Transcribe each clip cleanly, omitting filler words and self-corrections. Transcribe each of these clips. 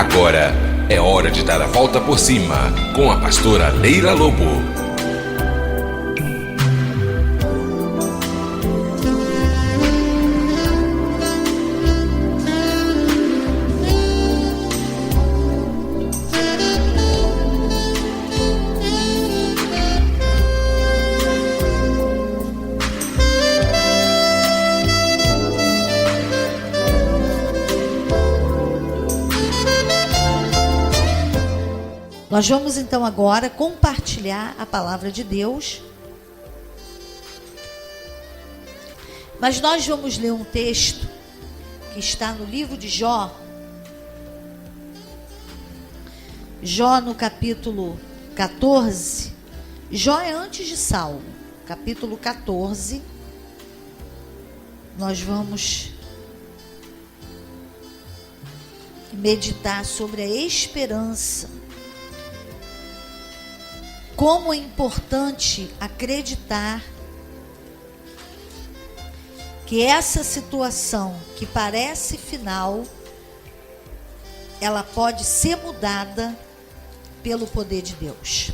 Agora é hora de dar a volta por cima com a pastora Leila Lobo. Nós vamos então agora compartilhar a palavra de Deus. Mas nós vamos ler um texto que está no livro de Jó. Jó no capítulo 14. Jó é antes de Salmo. Capítulo 14. Nós vamos meditar sobre a esperança. Como é importante acreditar que essa situação que parece final, ela pode ser mudada pelo poder de Deus.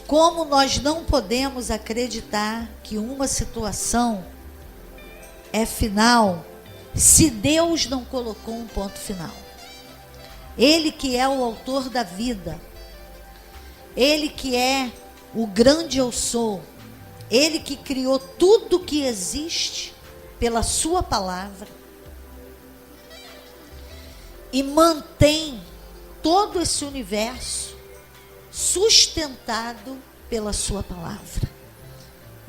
Como nós não podemos acreditar que uma situação é final se Deus não colocou um ponto final. Ele que é o autor da vida, Ele que é o grande eu sou, Ele que criou tudo que existe pela sua palavra e mantém todo esse universo sustentado pela sua palavra.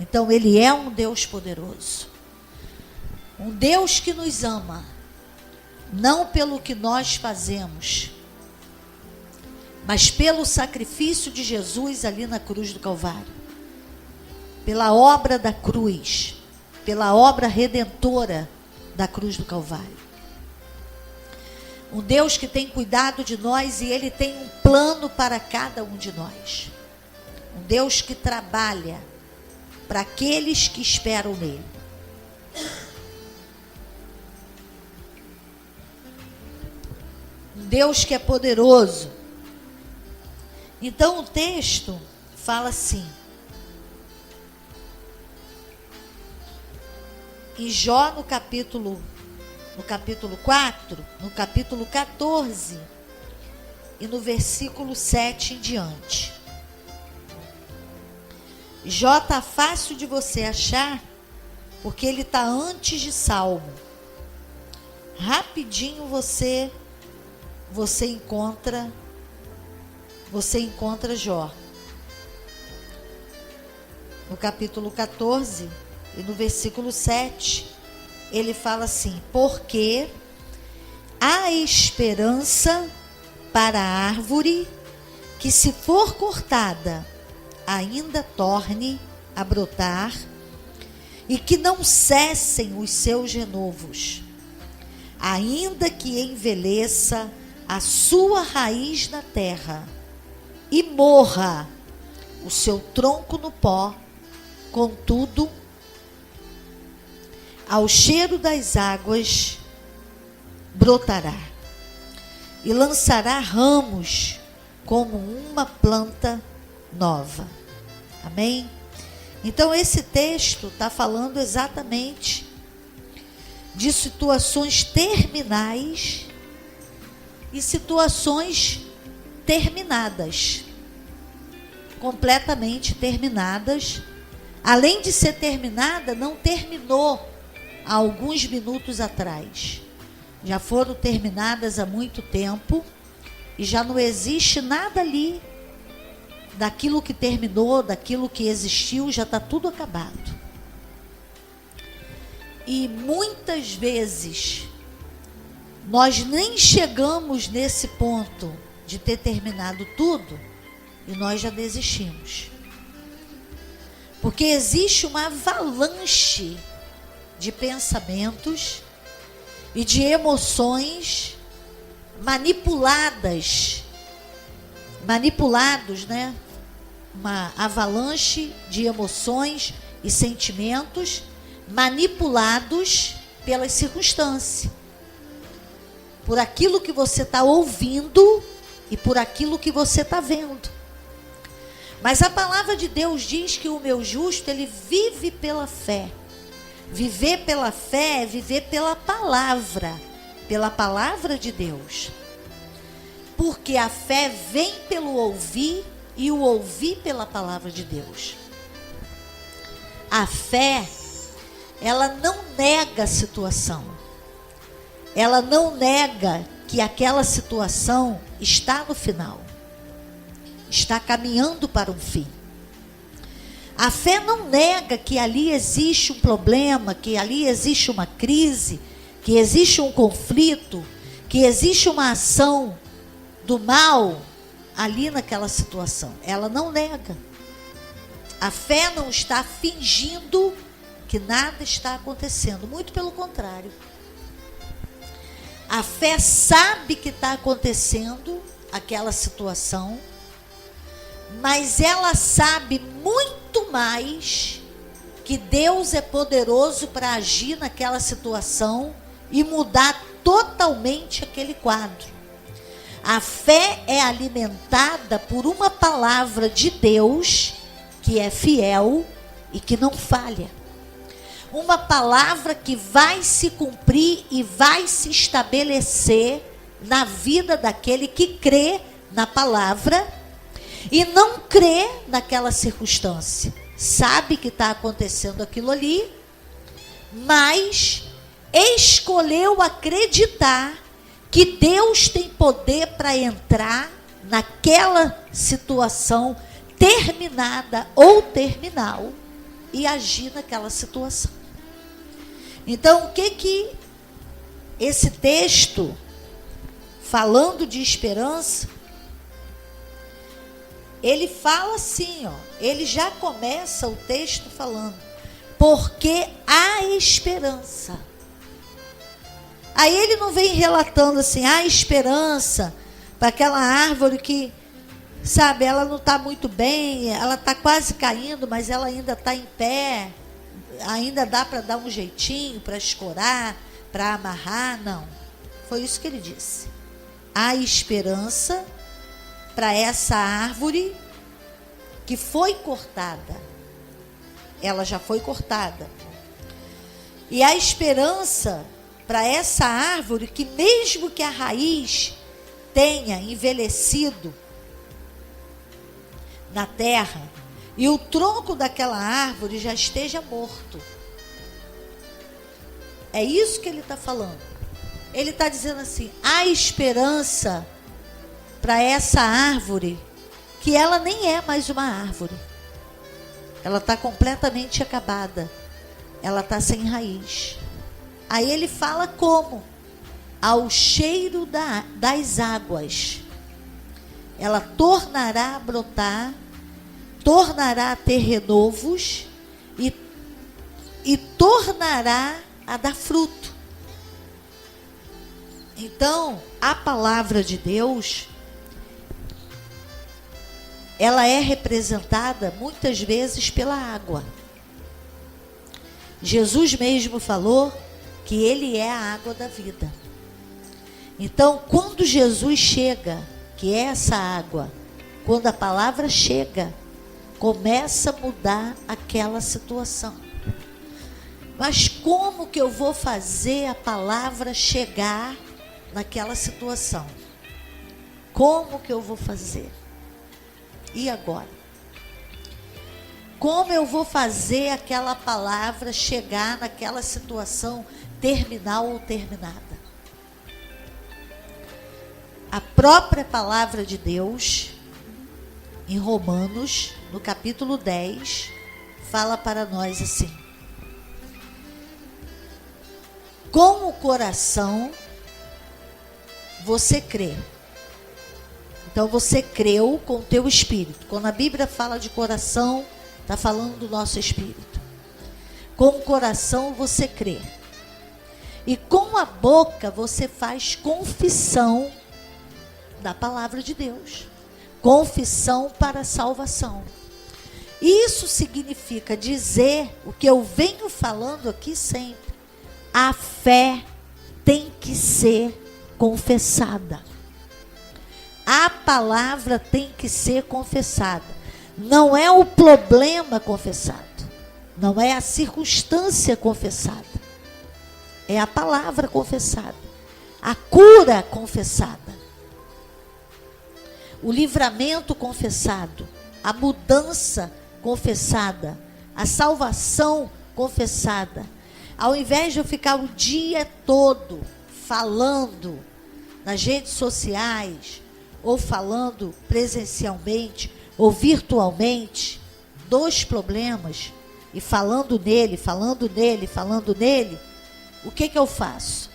Então Ele é um Deus poderoso, um Deus que nos ama, não pelo que nós fazemos, mas pelo sacrifício de Jesus ali na cruz do Calvário, pela obra da cruz, pela obra redentora da cruz do Calvário. Um Deus que tem cuidado de nós e Ele tem um plano para cada um de nós. Um Deus que trabalha para aqueles que esperam nele. Um Deus que é poderoso. Então o texto fala assim, em Jó no capítulo 4, no capítulo 14 e no versículo 7 em diante. Jó está fácil de você achar, porque ele está antes de Salmo. Rapidinho você encontra Jó. No capítulo 14 e no versículo 7, ele fala assim: porque há esperança para a árvore que, se for cortada, ainda torne a brotar, e que não cessem os seus renovos, ainda que envelheça a sua raiz na terra e morra o seu tronco no pó, contudo, ao cheiro das águas brotará e lançará ramos como uma planta nova. Amém? Então esse texto está falando exatamente de situações terminais e situações terminadas, completamente terminadas. Além de ser terminada, não terminou há alguns minutos atrás. Já foram terminadas há muito tempo e já não existe nada ali daquilo que terminou, daquilo que existiu, já está tudo acabado. E muitas vezes nós nem chegamos nesse ponto de ter terminado tudo e nós já desistimos. Porque existe uma avalanche de pensamentos e de emoções manipulados, né? Uma avalanche de emoções e sentimentos manipulados pelas circunstâncias. por aquilo que você está ouvindo e por aquilo que você está vendo. Mas a palavra de Deus diz que o meu justo, ele vive pela fé. Viver pela fé é viver pela palavra de Deus. Porque a fé vem pelo ouvir e o ouvir pela palavra de Deus. A fé, ela não nega a situação. Ela não nega que aquela situação está no final. Está caminhando para um fim. A fé não nega que ali existe um problema, que ali existe uma crise, que existe um conflito, que existe uma ação do mal ali naquela situação. Ela não nega. A fé não está fingindo que nada está acontecendo. Muito pelo contrário. A fé sabe que está acontecendo aquela situação, mas ela sabe muito mais que Deus é poderoso para agir naquela situação e mudar totalmente aquele quadro. A fé é alimentada por uma palavra de Deus que é fiel e que não falha. Uma palavra que vai se cumprir e vai se estabelecer na vida daquele que crê na palavra e não crê naquela circunstância. Sabe que está acontecendo aquilo ali, mas escolheu acreditar que Deus tem poder para entrar naquela situação terminada ou terminal e agir naquela situação. Então, o que esse texto, falando de esperança, ele fala assim, ele já começa o texto falando, porque há esperança. Aí ele não vem relatando assim, há esperança para aquela árvore que, sabe, ela não está muito bem, ela está quase caindo, mas ela ainda está em pé, ainda dá para dar um jeitinho, para escorar, para amarrar. Não, foi isso que ele disse. Há esperança para essa árvore que foi cortada. Ela já foi cortada. E há esperança para essa árvore que, mesmo que a raiz tenha envelhecido na terra e o tronco daquela árvore já esteja morto. É isso que ele está falando. Ele está dizendo assim, há esperança para essa árvore, que ela nem é mais uma árvore. Ela está completamente acabada. Ela está sem raiz. Aí ele fala como? Ao cheiro das águas. Ela tornará a brotar, tornará a ter renovos e tornará a dar fruto. Então, a palavra de Deus, ela é representada muitas vezes pela água. Jesus mesmo falou que ele é a água da vida. Então, quando Jesus chega, que é essa água, quando a palavra chega, começa a mudar aquela situação. Mas como que eu vou fazer a palavra chegar naquela situação? Como que eu vou fazer? E agora? Como eu vou fazer aquela palavra chegar naquela situação terminal ou terminada? A própria palavra de Deus, em Romanos, no capítulo 10, fala para nós assim: com o coração você crê. Então você creu com o teu espírito. Quando a Bíblia fala de coração, está falando do nosso espírito. Com o coração você crê. E com a boca você faz confissão da palavra de Deus. Confissão para a salvação. Isso significa dizer o que eu venho falando aqui sempre. A fé tem que ser confessada. A palavra tem que ser confessada. Não é o problema confessado. Não é a circunstância confessada. É a palavra confessada. A cura confessada. O livramento confessado. A mudança confessada. A salvação confessada. Ao invés de eu ficar o dia todo falando nas redes sociais, ou falando presencialmente, ou virtualmente, dos problemas, e falando nele, o que eu faço?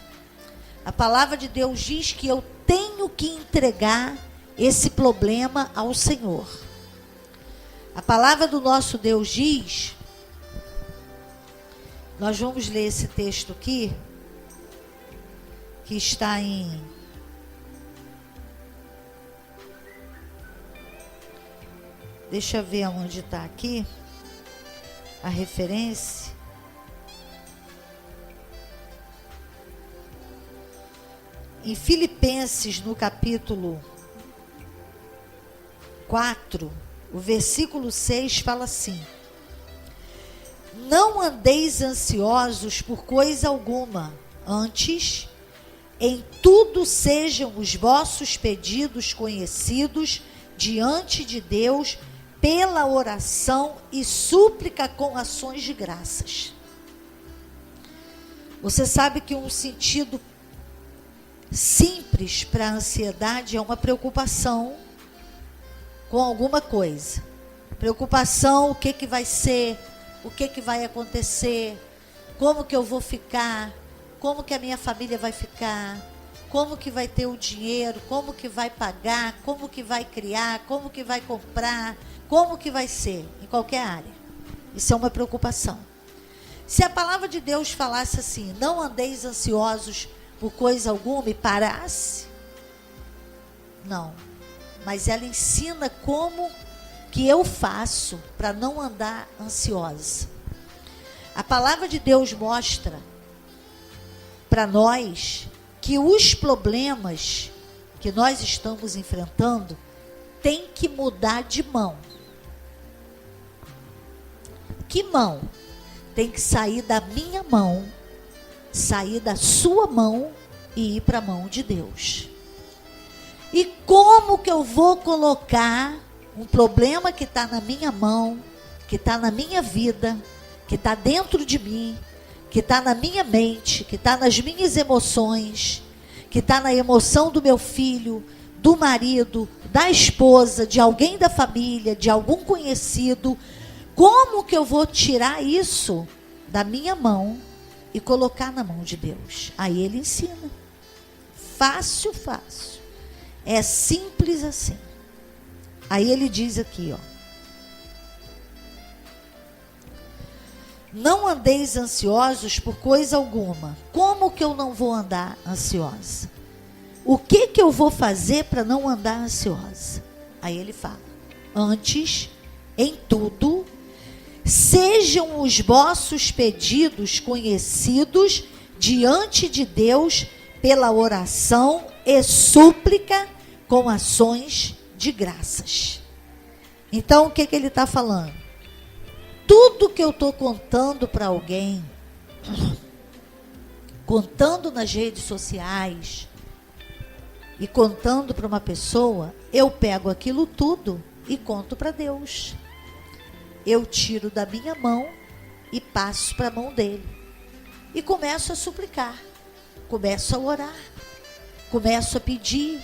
A palavra de Deus diz que eu tenho que entregar esse problema ao Senhor. A palavra do nosso Deus diz, nós vamos ler esse texto aqui, que está em deixa eu ver onde está aqui a referência. Em Filipenses, no capítulo 4, o versículo 6 fala assim: não andeis ansiosos por coisa alguma, antes, em tudo sejam os vossos pedidos conhecidos diante de Deus, pela oração e súplica com ações de graças. Você sabe que um sentido simples para a ansiedade é uma preocupação com alguma coisa. Preocupação, o que vai ser, o que vai acontecer, como que eu vou ficar, como que a minha família vai ficar, como que vai ter o dinheiro, como que vai pagar, como que vai criar, como que vai comprar, como que vai ser, em qualquer área. Isso é uma preocupação. Se a palavra de Deus falasse assim, não andeis ansiosos por coisa alguma e parasse, não. Mas ela ensina como que eu faço para não andar ansiosa. A palavra de Deus mostra para nós que os problemas que nós estamos enfrentando têm que mudar de mão. Que mão? Tem que sair da minha mão, sair da sua mão e ir para a mão de Deus. E como que eu vou colocar um problema que está na minha mão, que está na minha vida, que está dentro de mim, que está na minha mente, que está nas minhas emoções, que está na emoção do meu filho, do marido, da esposa, de alguém da família, de algum conhecido? Como que eu vou tirar isso da minha mão e colocar na mão de Deus? Aí ele ensina. Fácil, fácil. É simples assim. Aí ele diz aqui, ó: não andeis ansiosos por coisa alguma. Como que eu não vou andar ansiosa? O que eu vou fazer para não andar ansiosa? Aí ele fala: antes, em tudo, sejam os vossos pedidos conhecidos diante de Deus pela oração e súplica com ações de graças. Então, o que ele está falando? Tudo que eu estou contando para alguém, contando nas redes sociais e contando para uma pessoa, eu pego aquilo tudo e conto para Deus. Eu tiro da minha mão e passo para a mão dele. E começo a suplicar, começo a orar, começo a pedir,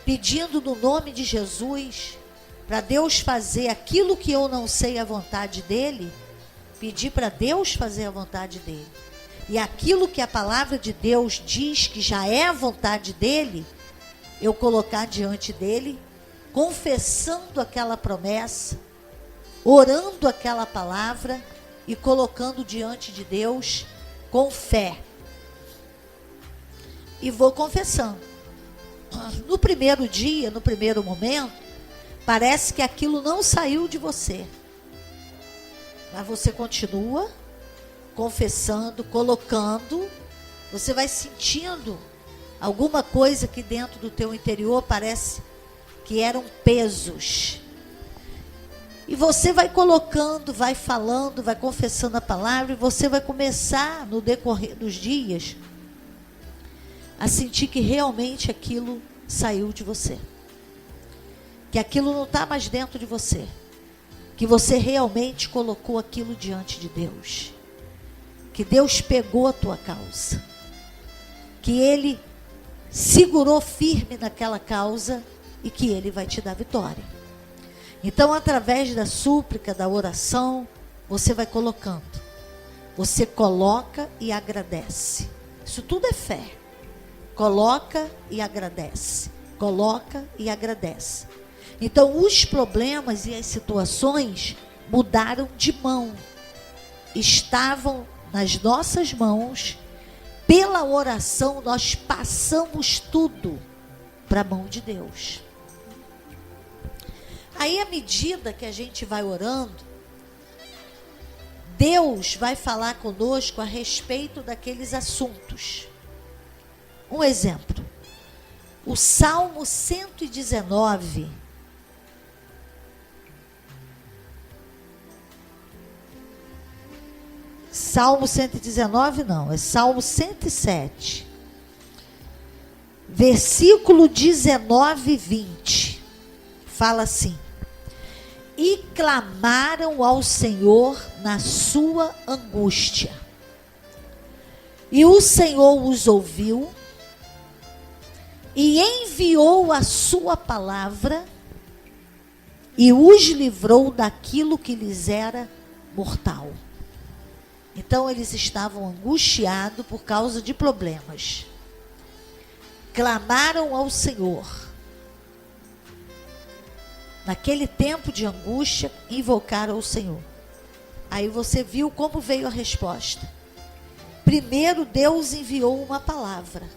pedindo no nome de Jesus, para Deus fazer aquilo que eu não sei a vontade dele, pedir para Deus fazer a vontade dele. E aquilo que a palavra de Deus diz que já é a vontade dele, eu colocar diante dele, confessando aquela promessa, orando aquela palavra e colocando diante de Deus com fé. E vou confessando. No primeiro dia, no primeiro momento, parece que aquilo não saiu de você. Mas você continua confessando, colocando, você vai sentindo alguma coisa que dentro do teu interior parece que eram pesos. E você vai colocando, vai falando, vai confessando a palavra, e você vai começar, no decorrer dos dias, a sentir que realmente aquilo saiu de você. Que aquilo não está mais dentro de você. Que você realmente colocou aquilo diante de Deus. Que Deus pegou a tua causa. Que Ele segurou firme naquela causa e que Ele vai te dar vitória. Então, através da súplica, da oração, você vai colocando. Você coloca e agradece. Isso tudo é fé. Coloca e agradece. Coloca e agradece. Então, os problemas e as situações mudaram de mão. Estavam nas nossas mãos. Pela oração, nós passamos tudo para a mão de Deus. Aí, à medida que a gente vai orando, Deus vai falar conosco a respeito daqueles assuntos. Um exemplo. O Salmo 119. Salmo 119 não, é Salmo 107. Versículo 19 e 20. Fala assim: e clamaram ao Senhor na sua angústia. E o Senhor os ouviu e enviou a sua palavra e os livrou daquilo que lhes era mortal. Então eles estavam angustiados por causa de problemas. Clamaram ao Senhor. Naquele tempo de angústia, invocaram o Senhor. Aí você viu como veio a resposta. Primeiro Deus enviou uma palavra.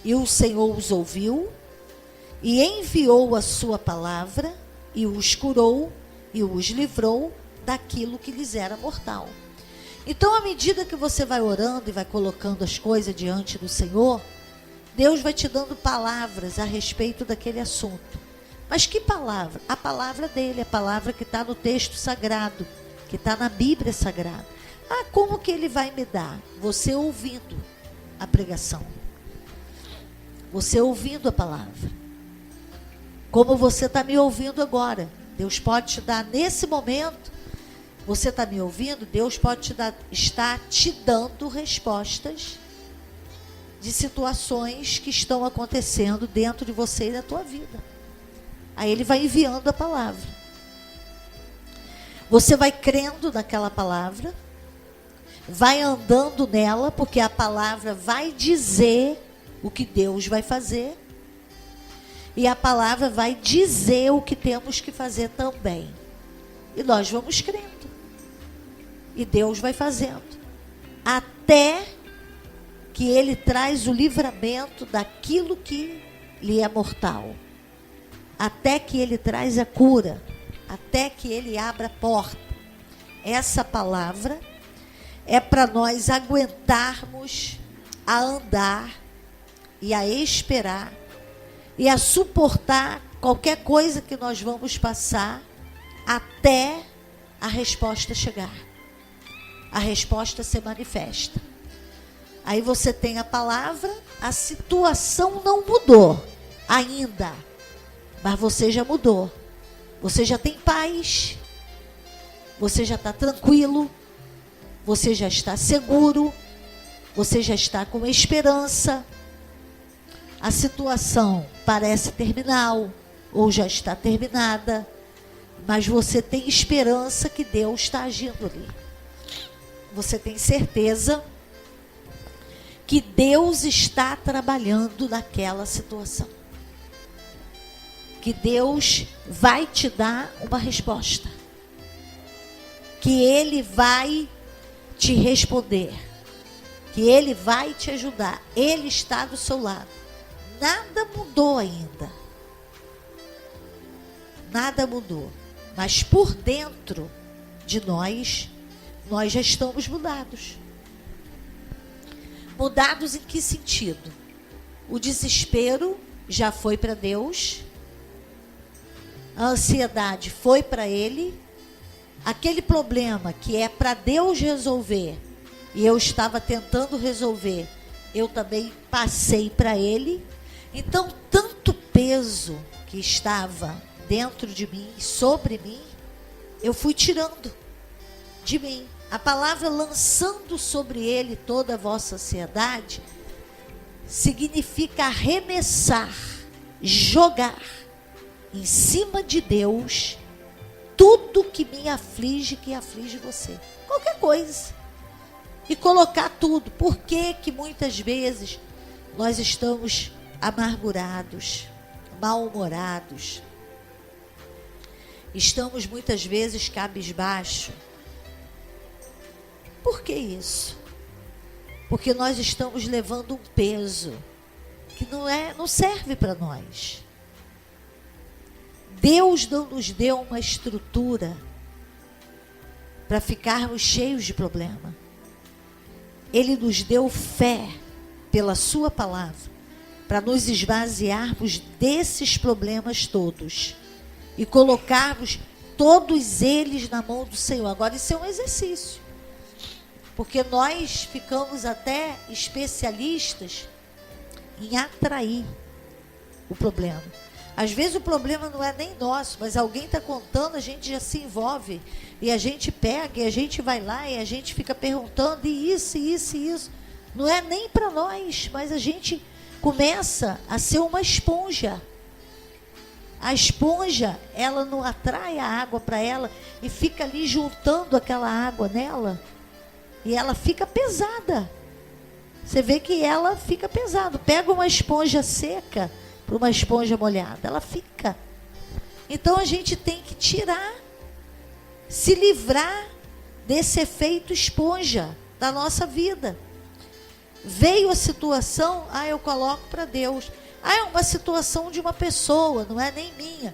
E o Senhor os ouviu e enviou a sua palavra e os curou e os livrou daquilo que lhes era mortal. Então, à medida que você vai orando e vai colocando as coisas diante do Senhor, Deus vai te dando palavras a respeito daquele assunto. Mas que palavra? A palavra dele, a palavra que está no texto sagrado, que está na Bíblia Sagrada. Ah, como que ele vai me dar? Você ouvindo a pregação. Você ouvindo a palavra. Como você está me ouvindo agora. Deus pode te dar nesse momento. Você está me ouvindo? Deus pode estar te dando respostas de situações que estão acontecendo dentro de você e da tua vida. Aí Ele vai enviando a palavra. Você vai crendo naquela palavra, vai andando nela, porque a palavra vai dizer o que Deus vai fazer, e a palavra vai dizer o que temos que fazer também. E nós vamos crendo. E Deus vai fazendo. Até que Ele traz o livramento daquilo que lhe é mortal. Até que Ele traz a cura. Até que Ele abra a porta. Essa palavra é para nós aguentarmos a andar e a esperar e a suportar qualquer coisa que nós vamos passar até a resposta chegar. A resposta se manifesta. Aí você tem a palavra, a situação não mudou ainda, mas você já mudou. Você já tem paz, você já está tranquilo, você já está seguro, você já está com esperança. A situação parece terminal ou já está terminada, mas você tem esperança que Deus está agindo ali. Você tem certeza que Deus está trabalhando naquela situação. Que Deus vai te dar uma resposta. Que Ele vai te responder. Que Ele vai te ajudar. Ele está do seu lado. Nada mudou ainda. Nada mudou. Mas por dentro de nós já estamos mudados. Mudados em que sentido? O desespero já foi para Deus, a ansiedade foi para ele, aquele problema que é para Deus resolver, e eu estava tentando resolver, eu também passei para ele. Então, tanto peso que estava dentro de mim, sobre mim, eu fui tirando de mim. A palavra lançando sobre ele toda a vossa ansiedade significa arremessar, jogar em cima de Deus tudo que me aflige, que aflige você. Qualquer coisa. E colocar tudo. Por que que muitas vezes nós estamos amargurados, mal-humorados? Estamos muitas vezes cabisbaixo. Por que isso? Porque nós estamos levando um peso que não serve para nós. Deus não nos deu uma estrutura para ficarmos cheios de problema. Ele nos deu fé pela sua palavra para nos esvaziarmos desses problemas todos e colocarmos todos eles na mão do Senhor. Agora, isso é um exercício. Porque nós ficamos até especialistas em atrair o problema. Às vezes o problema não é nem nosso, mas alguém está contando, a gente já se envolve. E a gente pega, e a gente vai lá, e a gente fica perguntando, e isso, e isso, e isso. Não é nem para nós, mas a gente começa a ser uma esponja. A esponja, ela não atrai a água para ela e fica ali juntando aquela água nela. E ela fica pesada. Você vê que ela fica pesada. Pega uma esponja seca para uma esponja molhada. Ela fica. Então a gente tem que tirar, se livrar desse efeito esponja da nossa vida. Veio a situação, eu coloco para Deus. É uma situação de uma pessoa, não é nem minha.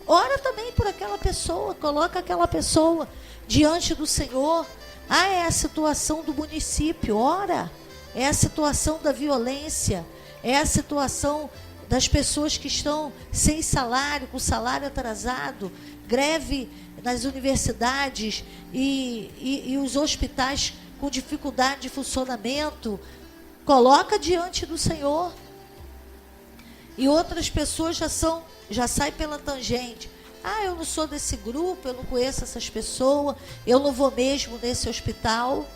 Ora também por aquela pessoa. Coloca aquela pessoa diante do Senhor. É a situação do município, ora, é a situação da violência, é a situação das pessoas que estão sem salário, com salário atrasado, greve nas universidades e os hospitais com dificuldade de funcionamento. Coloca diante do Senhor. E outras pessoas já saem pela tangente. Eu não sou desse grupo, eu não conheço essas pessoas, eu não vou mesmo nesse hospital.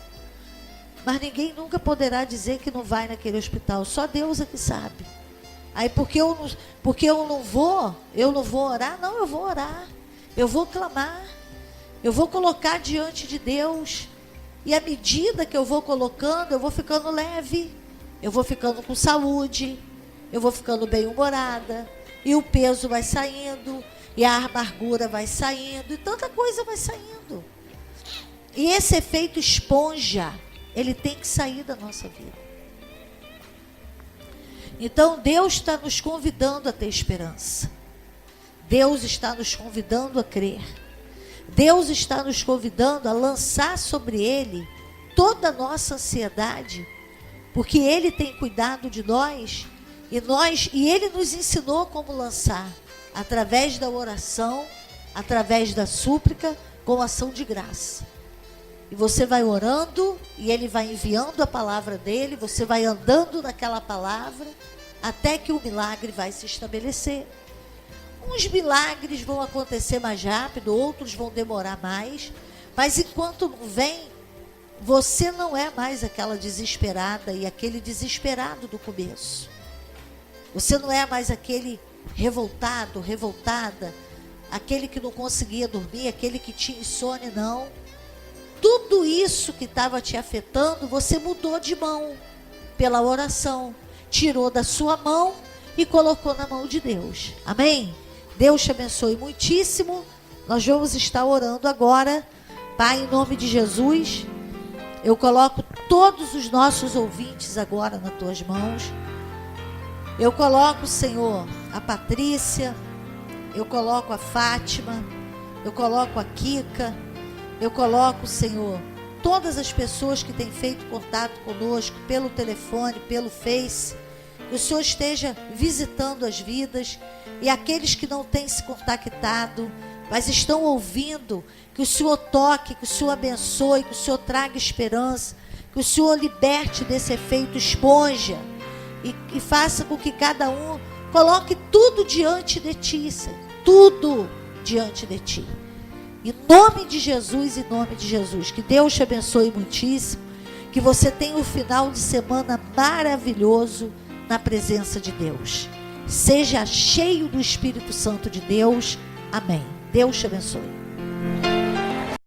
Mas ninguém nunca poderá dizer que não vai naquele hospital, só Deus é que sabe. Aí porque eu não vou orar? Não, eu vou orar, eu vou clamar, eu vou colocar diante de Deus. E à medida que eu vou colocando, eu vou ficando leve, eu vou ficando com saúde, eu vou ficando bem-humorada, e o peso vai saindo, e a amargura vai saindo, e tanta coisa vai saindo. E esse efeito esponja, ele tem que sair da nossa vida. Então, Deus está nos convidando a ter esperança. Deus está nos convidando a crer. Deus está nos convidando a lançar sobre Ele toda a nossa ansiedade, porque Ele tem cuidado de nós, e Ele nos ensinou como lançar. Através da oração, através da súplica, com ação de graça. E você vai orando, e Ele vai enviando a palavra dEle, você vai andando naquela palavra, até que o milagre vai se estabelecer. Uns milagres vão acontecer mais rápido, outros vão demorar mais, mas enquanto não vem, você não é mais aquela desesperada e aquele desesperado do começo. Você não é mais aquele revoltado, revoltada, aquele que não conseguia dormir, aquele que tinha insônia, não. Tudo isso que estava te afetando, você mudou de mão pela oração, tirou da sua mão e colocou na mão de Deus. Amém? Deus te abençoe muitíssimo. Nós vamos estar orando agora. Pai, em nome de Jesus, eu coloco todos os nossos ouvintes agora nas tuas mãos. Eu coloco, Senhor, a Patrícia, eu coloco a Fátima, eu coloco a Kika, eu coloco, Senhor, todas as pessoas que têm feito contato conosco, pelo telefone, pelo Face, que o Senhor esteja visitando as vidas, e aqueles que não têm se contactado, mas estão ouvindo, que o Senhor toque, que o Senhor abençoe, que o Senhor traga esperança, que o Senhor liberte desse efeito esponja, e faça com que cada um coloque tudo diante de Ti, Senhor, tudo diante de Ti. Em nome de Jesus, que Deus te abençoe muitíssimo, que você tenha um final de semana maravilhoso na presença de Deus. Seja cheio do Espírito Santo de Deus. Amém. Deus te abençoe.